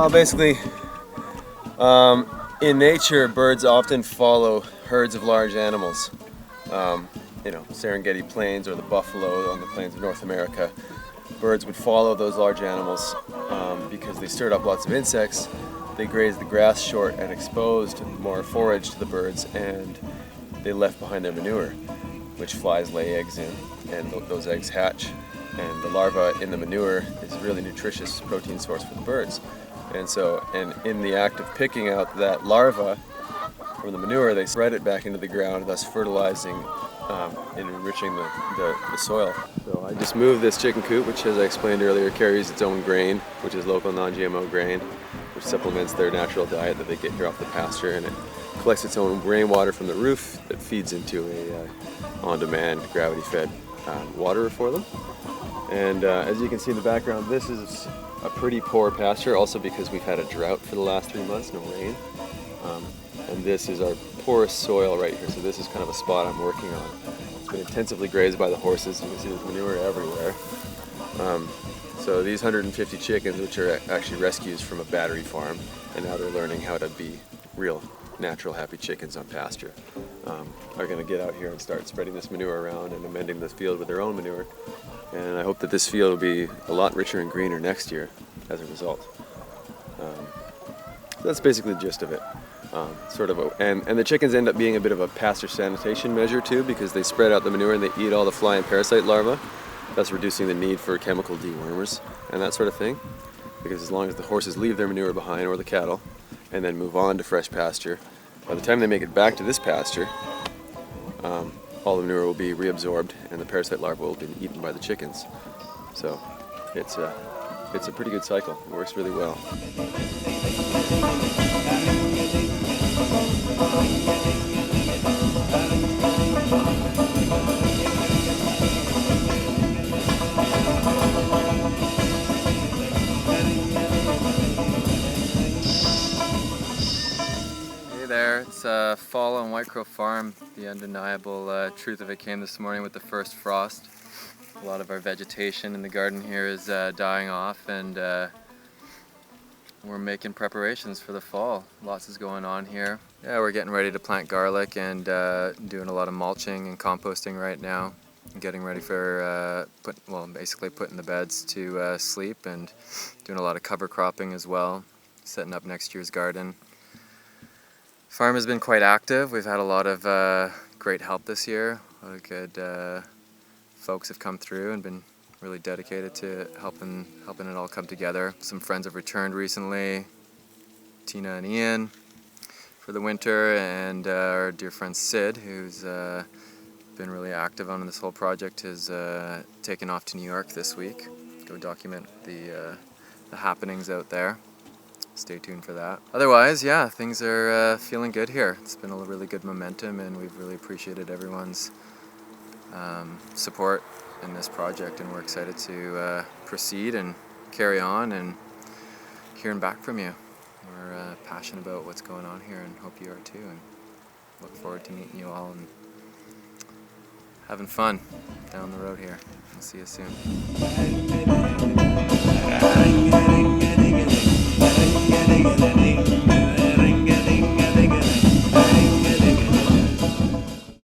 Well, basically, in nature, birds often follow herds of large animals. Serengeti plains or the buffalo on the plains of North America. Birds would follow those large animals because they stirred up lots of insects. They grazed the grass short and exposed more forage to the birds, and they left behind their manure, which flies lay eggs in, and those eggs hatch. And the larva in the manure is a really nutritious protein source for the birds. And in the act of picking out that larva from the manure, they spread it back into the ground, thus fertilizing and enriching the soil. So I just moved this chicken coop, which, as I explained earlier, carries its own grain, which is local non-GMO grain, which supplements their natural diet that they get here off the pasture, and it collects its own rainwater from the roof that feeds into a on-demand, gravity-fed waterer for them. And as you can see in the background, this is a pretty poor pasture, also because we've had a drought for the last 3 months, no rain. And this is our poorest soil right here, so this is kind of a spot I'm working on. It's been intensively grazed by the horses. You can see there's manure everywhere. So these 150 chickens, which are actually rescues from a battery farm, and now they're learning how to be real, natural, happy chickens on pasture, are going to get out here and start spreading this manure around and amending the field with their own manure. And I hope that this field will be a lot richer and greener next year as a result. That's basically the gist of it. And the chickens end up being a bit of a pasture sanitation measure too, because they spread out the manure and they eat all the fly and parasite larvae, thus reducing the need for chemical dewormers and that sort of thing. Because as long as the horses leave their manure behind, or the cattle, and then move on to fresh pasture, by the time they make it back to this pasture, all the manure will be reabsorbed and the parasite larvae will be eaten by the chickens. So it's a pretty good cycle. It works really well. Hey there, it's fall on White Crow Farm. The undeniable truth of it came this morning with the first frost. A lot of our vegetation in the garden here is dying off, and we're making preparations for the fall. Lots is going on here. Yeah, we're getting ready to plant garlic and doing a lot of mulching and composting right now. Getting ready for basically putting the beds to sleep, and doing a lot of cover cropping as well, setting up next year's garden. Farm has been quite active. We've had a lot of great help this year. A lot of good folks have come through and been really dedicated to helping it all come together. Some friends have returned recently, Tina and Ian for the winter, and our dear friend Sid, who's been really active on this whole project, has taken off to New York this week to go document the happenings out there. Stay tuned for that. Otherwise, yeah, things are feeling good here. It's been a really good momentum, and we've really appreciated everyone's support in this project, and we're excited to proceed and carry on and hearing back from you. We're passionate about what's going on here, and hope you are too, and look forward to meeting you all and having fun down the road here. We'll see you soon.